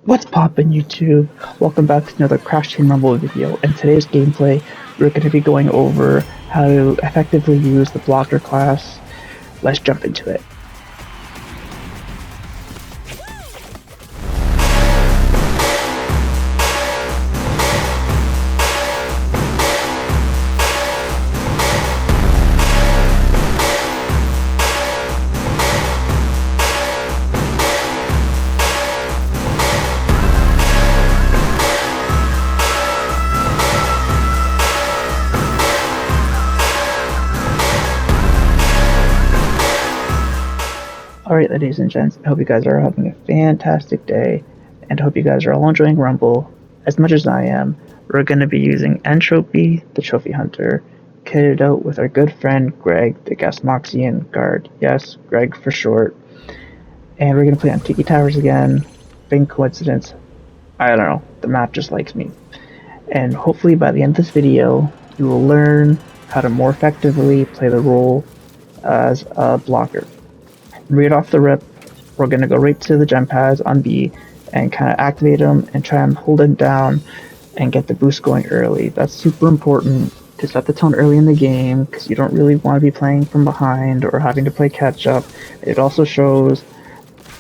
What's poppin' YouTube? Welcome back to another Crash Team Rumble video. In today's gameplay, we're going to be going over how to effectively use the blocker class. Let's jump into it. Alright, ladies and gents, I hope you guys are having a fantastic day, and I hope you guys are all enjoying Rumble as much as I am. We're going to be using Entropy, the Trophy Hunter, kitted out with our good friend Greg, the Gasmoxian guard. Yes, Greg for short. And we're going to play on Tiki Towers again. Big coincidence. I don't know, the map just likes me. And hopefully by the end of this video, you will learn how to more effectively play the role as a blocker. Right off the rip, we're going to go right to the gem pads on B and kind of activate them and try and hold them down and get the boost going early. That's super important to set the tone early in the game because you don't really want to be playing from behind or having to play catch up. It also shows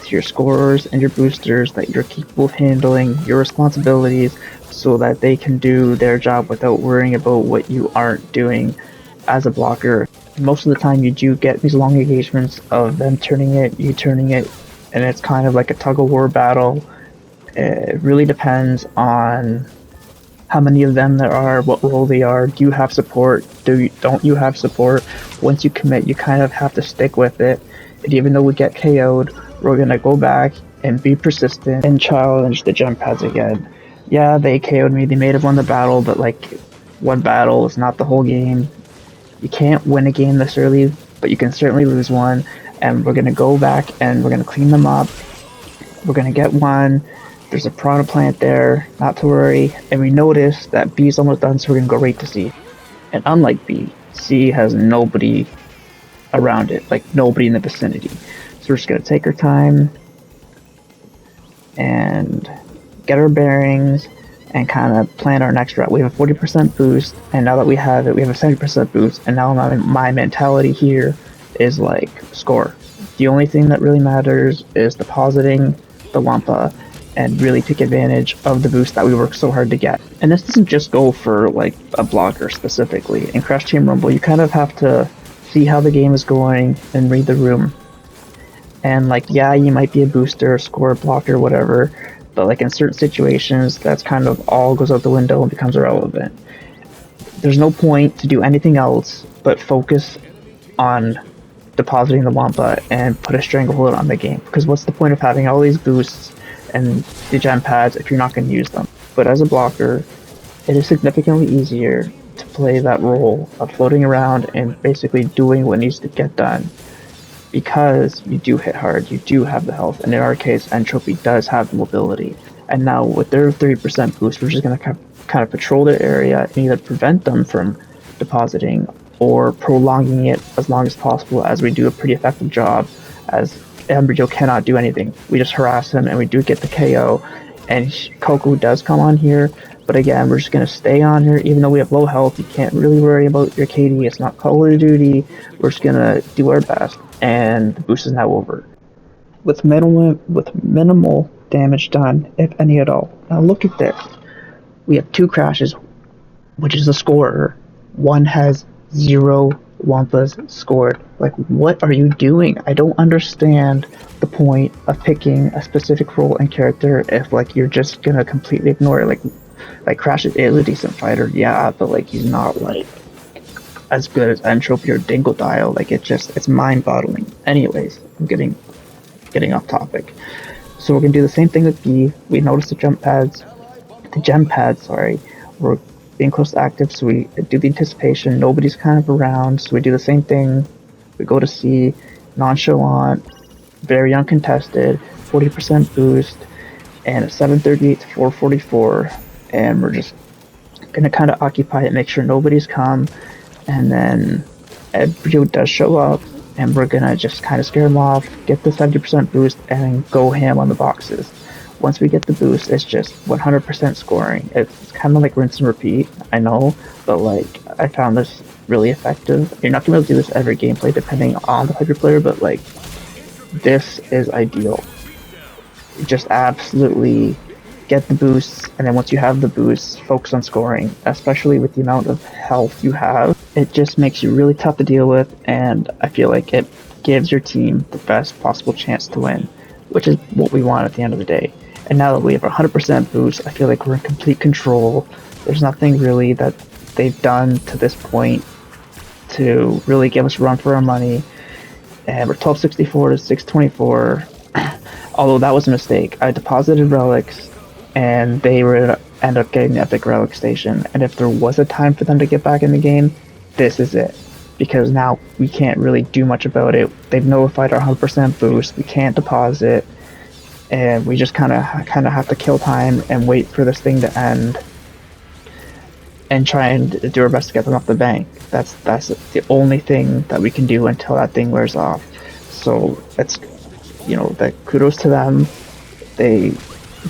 to your scorers and your boosters that you're capable of handling your responsibilities so that they can do their job without worrying about what you aren't doing as a blocker. Most of the time you do get these long engagements of them turning it, you turning it, and it's kind of like a tug-of-war battle. It really depends on how many of them there are, what role they are, do you have support, don't you have support. Once you commit, you kind of have to stick with it, and even though we get KO'd, we're going to go back and be persistent and challenge the gem pads again. Yeah, they KO'd me, they may have won the battle, but like, one battle is not the whole game. You can't win a game this early, but you can certainly lose one, and we're going to go back and we're going to clean them up. We're going to get one. There's a piranha plant there, not to worry, and we notice that B is almost done, so we're going to go right to C. And unlike B, C has nobody around it, like nobody in the vicinity. So we're just going to take our time and get our bearings and kind of plan our next route. We have a 40% boost, and now that we have it, we have a 70% boost, and now my mentality here is like, score. The only thing that really matters is depositing the Wampa and really take advantage of the boost that we worked so hard to get. And this doesn't just go for like a blocker specifically. In Crash Team Rumble, you kind of have to see how the game is going and read the room. And like, yeah, you might be a booster, score, blocker, whatever, but like in certain situations, that's kind of all goes out the window and becomes irrelevant. There's no point to do anything else but focus on depositing the Wampa and put a stranglehold on the game. Because what's the point of having all these boosts and the gem pads if you're not going to use them? But as a blocker, it is significantly easier to play that role of floating around and basically doing what needs to get done. Because you do hit hard, you do have the health, and in our case, Entropy does have the mobility. And now with their 30% boost, we're just going to kind of patrol their area and either prevent them from depositing or prolonging it as long as possible, as we do a pretty effective job, as Embryo cannot do anything. We just harass him and we do get the KO, and Coco does come on here, but again, we're just going to stay on here. Even though we have low health, you can't really worry about your KD, it's not Call of Duty, we're just going to do our best. And the boost is now over. With minimal damage done, if any at all. Now look at this. We have two crashes, which is a scorer. One has 0 Wampas scored. Like, what are you doing? I don't understand the point of picking a specific role and character if like you're just gonna completely ignore it. Like Crash is a decent fighter, yeah, but like he's not like as good as Entropy or Dingodile. Like it's mind-boggling. Anyways, I'm getting off topic. So we're gonna do the same thing with B. We notice the gem pads, we're being close to active, so we do the anticipation. Nobody's kind of around, so we do the same thing. We go to C, nonchalant, very uncontested, 40% boost, and a 738 to 444, and we're just gonna kind of occupy it, make sure nobody's come. And then Embryo does show up, and we're gonna just kind of scare him off, get the 70% boost, and go ham on the boxes. Once we get the boost, it's just 100% scoring. It's kind of like rinse and repeat, I know, but like I found this really effective. You're not gonna be able to do this every gameplay depending on the type of player, but like this is ideal. Just absolutely get the boosts, and then once you have the boosts, focus on scoring, especially with the amount of health you have. It just makes you really tough to deal with, and I feel like it gives your team the best possible chance to win, which is what we want at the end of the day. And now that we have 100% boost, I feel like we're in complete control. There's nothing really that they've done to this point to really give us a run for our money. And we're 1264 to 624. Although that was a mistake. I deposited relics, and they would end up getting the epic relic station. And if there was a time for them to get back in the game, this is it. Because now we can't really do much about it. They've nullified our 100% boost. We can't deposit, and we just kind of have to kill time and wait for this thing to end, and try and do our best to get them off the bank. That's the only thing that we can do until that thing wears off. So it's, that kudos to them. They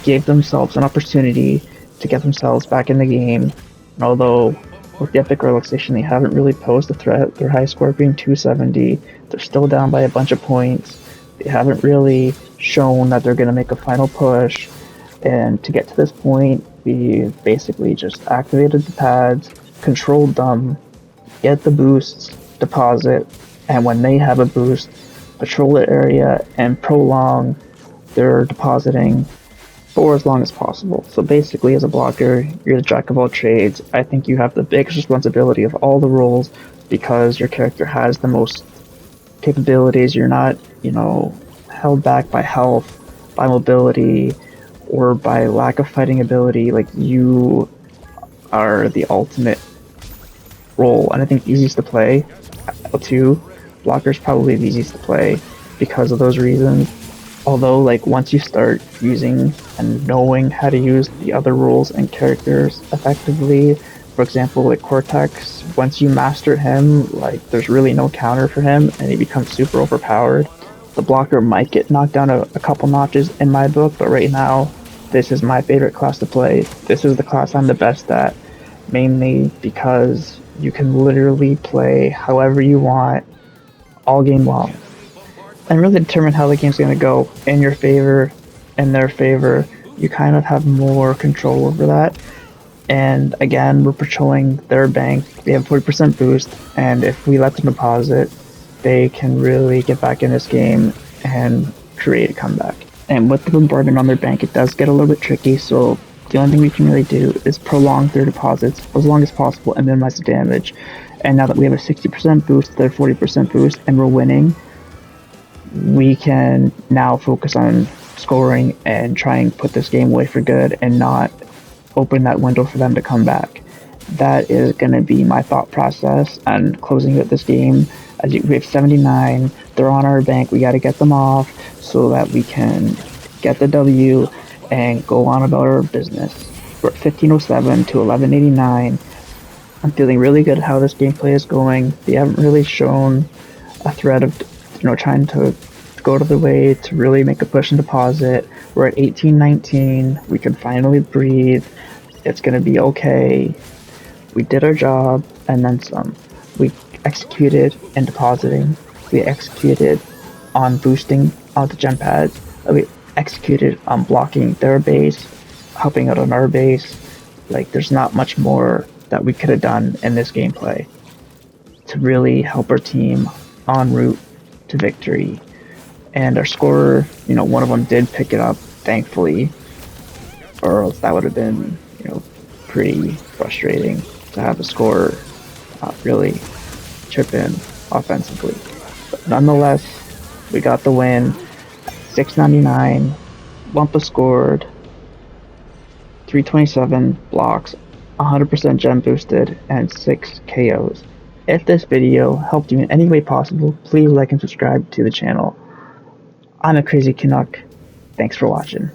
gave themselves an opportunity to get themselves back in the game. And although with the epic relic station they haven't really posed a threat, their high score being 270, they're still down by a bunch of points. They haven't really shown that they're going to make a final push. And to get to this point, we basically just activated the pads, controlled them, get the boosts, deposit, and when they have a boost, patrol the area and prolong their depositing for as long as possible. So basically, as a blocker, you're the jack of all trades. I think you have the biggest responsibility of all the roles because your character has the most capabilities. You're not, held back by health, by mobility, or by lack of fighting ability. Like, you are the ultimate role, and I think easiest to play too. Blocker's probably the easiest to play because of those reasons. Although, like, once you start using and knowing how to use the other roles and characters effectively, for example, like Cortex, once you master him, like, there's really no counter for him, and he becomes super overpowered. The blocker might get knocked down a couple notches in my book, but right now, this is my favorite class to play. This is the class I'm the best at, mainly because you can literally play however you want all game long, and really determine how the game's going to go in your favor, in their favor. You kind of have more control over that. And again, we're patrolling their bank. They have 40% boost, and if we let them deposit, they can really get back in this game and create a comeback. And with the bombardment on their bank, it does get a little bit tricky, so the only thing we can really do is prolong their deposits as long as possible and minimize the damage. And now that we have a 60% boost to their 40% boost and we're winning, we can now focus on scoring and try and put this game away for good and not open that window for them to come back. That is going to be my thought process on closing out this game. We have 79, they're on our bank, we got to get them off so that we can get the W and go on about our business. We're at 1507 to 1189. I'm feeling really good how this gameplay is going. They haven't really shown a threat of, trying to go to the way to really make a push and deposit. We're at 1819. We can finally breathe. It's going to be okay. We did our job and then some. We executed in depositing. We executed on boosting onto gen pads. We executed on blocking their base, helping out on our base. Like, there's not much more that we could have done in this gameplay to really help our team en route to victory. And our scorer, one of them did pick it up, thankfully, or else that would have been, pretty frustrating to have a scorer really chip in offensively. But nonetheless, we got the win. 699, Wumpa scored, 327 blocks, 100% gem boosted, and 6 KOs. If this video helped you in any way possible, please like and subscribe to the channel. I'm a Crazy Canuck. Thanks for watching.